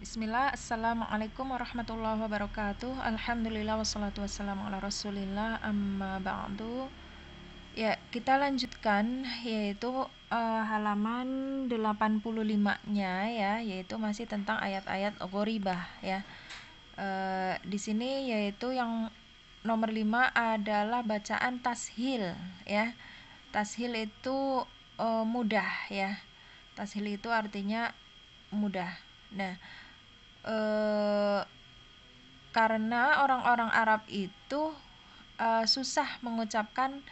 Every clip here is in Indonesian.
Bismillah, Assalamualaikum warahmatullahi wabarakatuh. Alhamdulillah wassalatu wassalamu ala rasulillah amma ba'du. Ya, kita lanjutkan yaitu halaman 85-nya ya, yaitu masih tentang ayat-ayat gharibah ya. Di sini yaitu yang nomor 5 adalah bacaan tashil ya. Tashil itu mudah ya. Tashil itu artinya mudah. Nah, eh, karena orang-orang Arab itu susah mengucapkan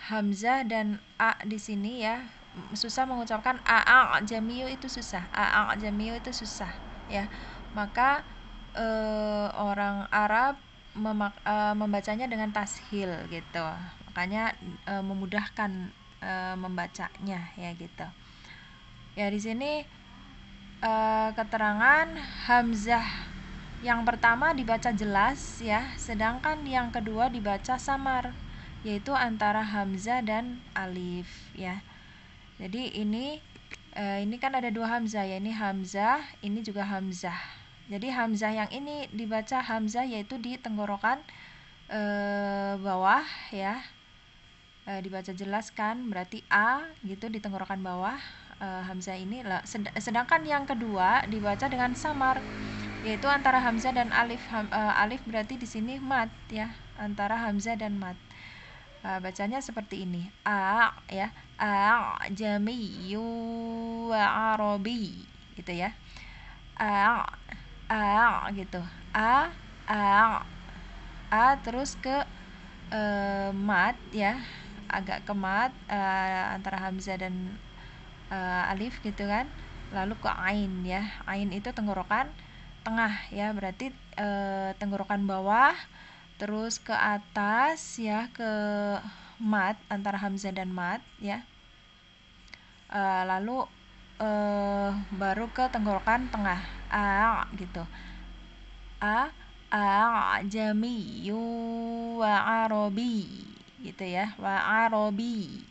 hamzah dan a di sini ya, susah mengucapkan a jamiu itu susah, a jamiu itu susah ya. Maka orang Arab membacanya dengan tashil gitu, makanya memudahkan membacanya ya gitu. Ya di sini keterangan hamzah yang pertama dibaca jelas ya, sedangkan yang kedua dibaca samar, yaitu antara hamzah dan alif ya. Jadi ini kan ada dua hamzah ya, ini hamzah, ini juga hamzah. Jadi hamzah yang ini dibaca hamzah yaitu di tenggorokan bawah ya. Dibaca jelas kan, berarti a gitu di tenggorokan bawah hamzah ini. Sedangkan yang kedua dibaca dengan samar, yaitu antara hamzah dan alif. Alif berarti di sini mat ya, antara hamzah dan mat. Bacanya seperti ini, a ya, a jamiyu wa arabi gitu ya, a gitu, a terus ke mat ya, agak ke mat antara hamzah dan alif gitu kan, lalu ke ain ya. Ain itu tenggorokan tengah ya, berarti tenggorokan bawah terus ke atas ya, ke mat antara hamzah dan mat ya. Lalu baru ke tenggorokan tengah a gitu, a jamiyu wa arabi gitu ya, wa arabi.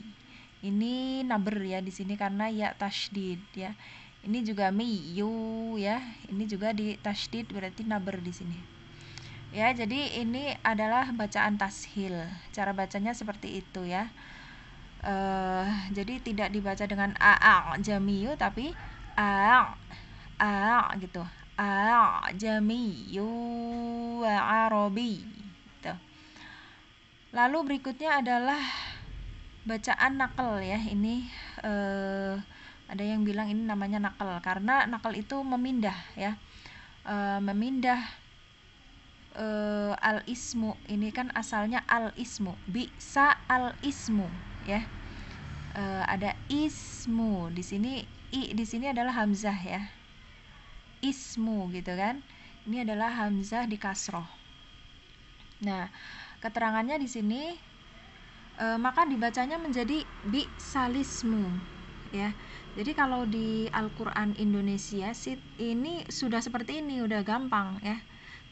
Ini naber ya di sini karena ya tasydid ya. Ini juga miyu ya, ini juga di tasydid berarti naber di sini. Ya, jadi ini adalah bacaan tashil. Cara bacanya seperti itu ya. Jadi tidak dibaca dengan a jamiyu tapi a gitu, a jamiyu wa arabi gitu. Lalu berikutnya adalah bacaan nakal ya. Ini ada yang bilang ini namanya nakal karena nakal itu memindah ya, memindah al-ismu. Ini kan asalnya al-ismu, bisa al-ismu ya. Ada ismu di sini, i di sini adalah hamzah ya, ismu gitu kan. Ini adalah hamzah di kasroh. Nah, keterangannya di sini maka dibacanya menjadi bi salismu ya. Jadi kalau di Al-Qur'an Indonesia ini sudah seperti ini, udah gampang ya.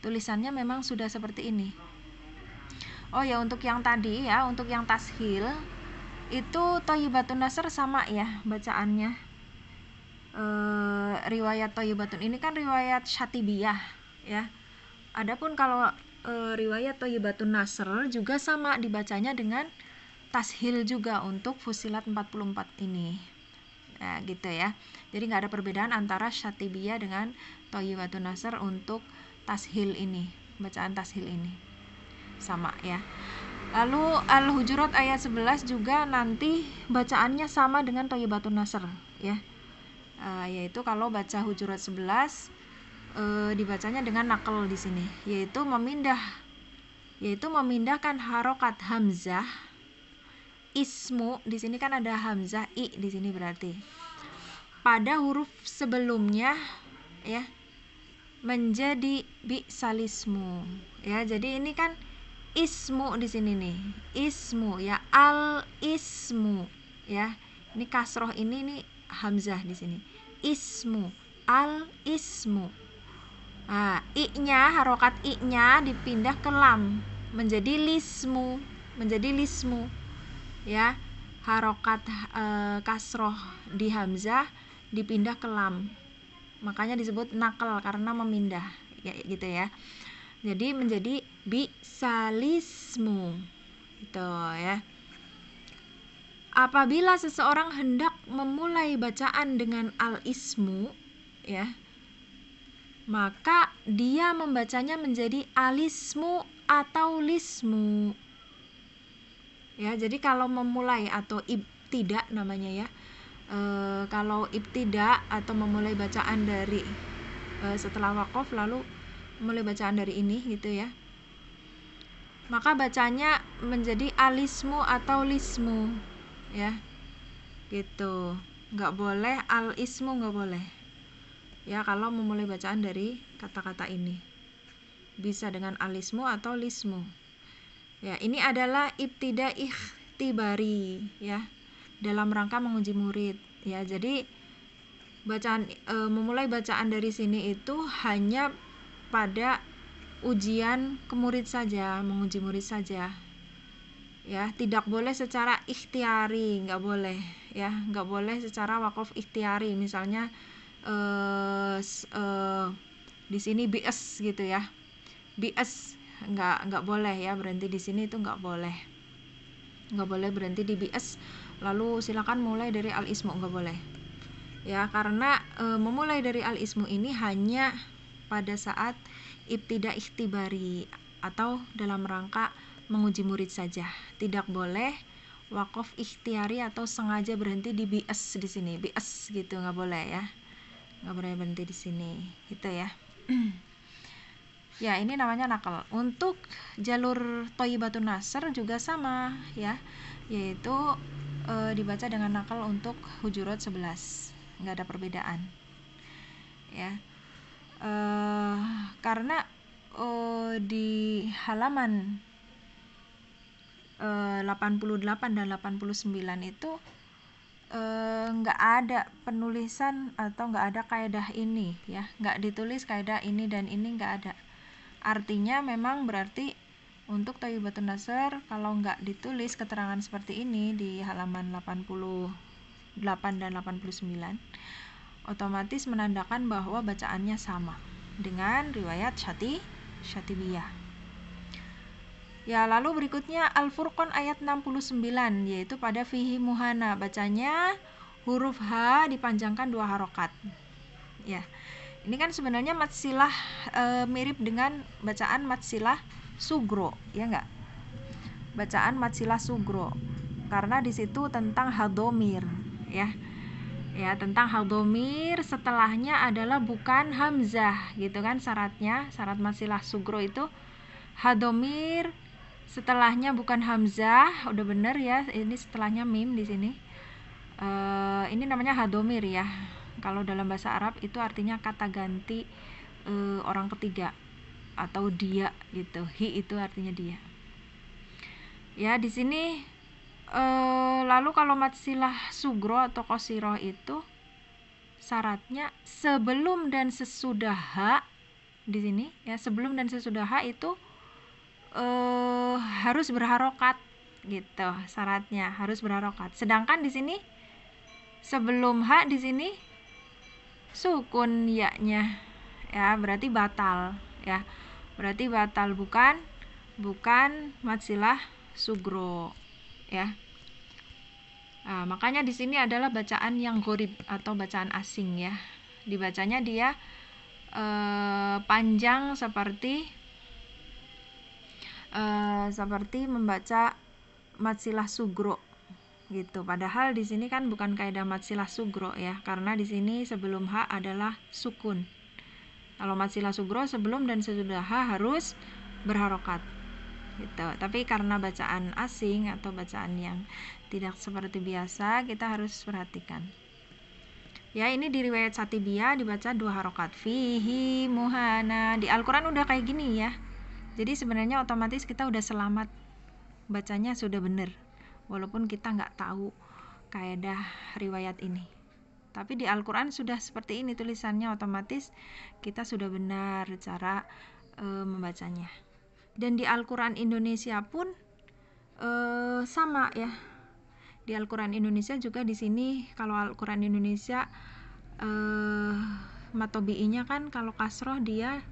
Tulisannya memang sudah seperti ini. Oh ya, untuk yang tadi ya, untuk yang tashil itu Thayyibatun Nasr sama ya bacaannya. Riwayat Thayyibatun ini kan riwayat Syatibiyah ya. Adapun kalau riwayat Thayyibatun Nasr juga sama dibacanya dengan tashil juga untuk Fusilat 44 ini. Nah, gitu ya. Jadi nggak ada perbedaan antara Syatibiyah dengan Thayyibatun Nasr untuk tashil ini, bacaan tashil ini. Sama ya. Lalu Al-Hujurat ayat 11 juga nanti bacaannya sama dengan Thayyibatun Nasr ya. Yaitu kalau baca Hujurat 11 dibacanya dengan nakal di sini, yaitu memindahkan harokat hamzah ismu. Di sini kan ada hamzah i di sini berarti pada huruf sebelumnya ya, menjadi bi salismu ya. Jadi ini kan ismu di sini nih, ismu ya, al ismu ya. Ini kasroh ini hamzah di sini, ismu, al ismu. Nah, i-nya, harokat i-nya dipindah ke lam menjadi lismu, ya. Harokat kasroh di hamzah dipindah ke lam makanya disebut nakal karena memindah ya, gitu ya. Jadi menjadi bisalismu gitu ya. Apabila seseorang hendak memulai bacaan dengan al-ismu ya, maka dia membacanya menjadi alismu atau lismu ya. Jadi kalau memulai atau ibtidak namanya ya, kalau ibtidak atau memulai bacaan dari setelah waqaf lalu mulai bacaan dari ini gitu ya, maka bacanya menjadi alismu atau lismu ya, gitu. Nggak boleh al-ismu, nggak boleh ya kalau memulai bacaan dari kata-kata ini. Bisa dengan alismu atau lismu ya. Ini adalah ibtida ikhtibari ya, dalam rangka menguji murid ya. Jadi bacaan memulai bacaan dari sini itu hanya pada ujian ke murid saja, menguji murid saja ya. Tidak boleh secara ikhtiari, nggak boleh ya, nggak boleh secara waqaf ikhtiari. Misalnya di sini bias gitu ya, bias nggak boleh ya, berhenti di sini itu nggak boleh berhenti di bias lalu silakan mulai dari al-ismu, nggak boleh ya, karena memulai dari al-ismu ini hanya pada saat ibtida ikhtibari atau dalam rangka menguji murid saja. Tidak boleh waqaf ikhtiari atau sengaja berhenti di bias di sini, bias gitu, nggak boleh ya, nggak boleh berhenti di sini gitu ya. Ya, ini namanya nakal. Untuk jalur Thayyibatun Nasr juga sama ya, yaitu dibaca dengan nakal untuk Hujurat 11, nggak ada perbedaan ya. Karena di halaman 88 dan 89 itu nggak ada penulisan atau nggak ada kaidah ini ya, nggak ditulis kaidah ini dan ini, nggak ada. Artinya memang berarti untuk Thayyibatun Nasr kalau nggak ditulis keterangan seperti ini di halaman 88 dan 89, otomatis menandakan bahwa bacaannya sama dengan riwayat Syatibiyah. Ya, lalu berikutnya Al-Furqan ayat 69, yaitu pada fihi muhana, bacanya huruf H dipanjangkan 2 harokat. Ya. Ini kan sebenarnya matsilah mirip dengan bacaan matsilah sugro, ya enggak? Bacaan matsilah sugro. Karena di situ tentang hadomir, ya. Ya, tentang hadomir, setelahnya adalah bukan hamzah, gitu kan syaratnya. Syarat matsilah sugro itu hadomir, setelahnya bukan hamzah, udah bener ya. Ini setelahnya mim di sini. Ini namanya hadomir ya. Kalau dalam bahasa Arab itu artinya kata ganti orang ketiga atau dia gitu. Hi itu artinya dia. Ya, di sini lalu kalau matsilah sugro atau qasiroh itu syaratnya sebelum dan sesudah ha di sini ya, sebelum dan sesudah ha itu harus berharokat gitu. Syaratnya harus berharokat. Sedangkan di sini sebelum ha di sini sukun ya-nya ya, berarti batal ya, berarti batal, bukan matsilah sugro ya. Nah, makanya di sini adalah bacaan yang gharib atau bacaan asing ya, dibacanya dia panjang seperti membaca matsilah sugro gitu. Padahal di sini kan bukan kaidah matsilah sugro ya, karena di sini sebelum ha adalah sukun. Kalau matsilah sugro sebelum dan sesudah ha harus berharokat gitu. Tapi karena bacaan asing atau bacaan yang tidak seperti biasa, kita harus perhatikan. Ya, ini di riwayat Syatibiyah dibaca 2 harokat. Fihi muhana. Di Al-Quran udah kayak gini ya. Jadi sebenarnya otomatis kita udah selamat, bacanya sudah benar. Walaupun kita nggak tahu kaidah riwayat ini, tapi di Al-Quran sudah seperti ini tulisannya, otomatis kita sudah benar cara membacanya. Dan di Al-Quran Indonesia pun sama ya. Di Al-Quran Indonesia juga di sini kalau Al-Quran Indonesia matobi'inya kan kalau kasroh dia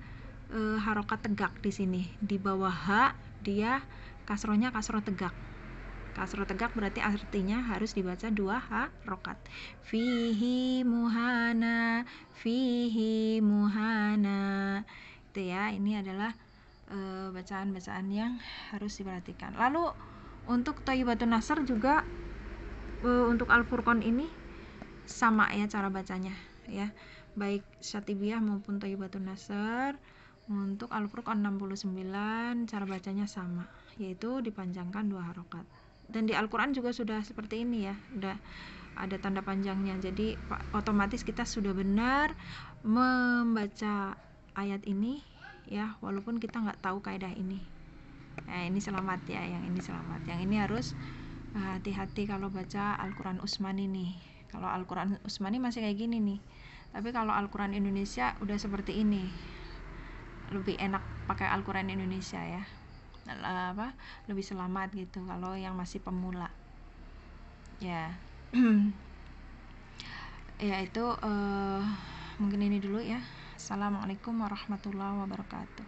harokat tegak di sini. Di bawah ha dia kasrohnya kasroh tegak. Kasroh tegak berarti artinya harus dibaca 2 harokat. Fihi muhana, fihi muhana. Itu ya, ini adalah bacaan-bacaan yang harus diperhatikan. Lalu untuk Thayyibatun Nasr juga untuk Al-Furqan ini sama ya cara bacanya ya. Baik Syatibiyah maupun Thayyibatun Nasr. Untuk Al-Furqan 69 cara bacanya sama, yaitu dipanjangkan 2 harokat. Dan di Al-Quran juga sudah seperti ini ya, udah ada tanda panjangnya, jadi otomatis kita sudah benar membaca ayat ini ya, walaupun kita nggak tahu kaidah ini. Nah, ini selamat ya, yang ini selamat. Yang ini harus hati-hati kalau baca Al-Quran Utsmani nih. Kalau Al-Quran Utsmani masih kayak gini nih, tapi kalau Al-Quran Indonesia udah seperti ini, lebih enak pakai Al-Quran Indonesia ya, lebih selamat gitu kalau yang masih pemula ya. Ya itu mungkin ini dulu ya. Assalamualaikum warahmatullahi wabarakatuh.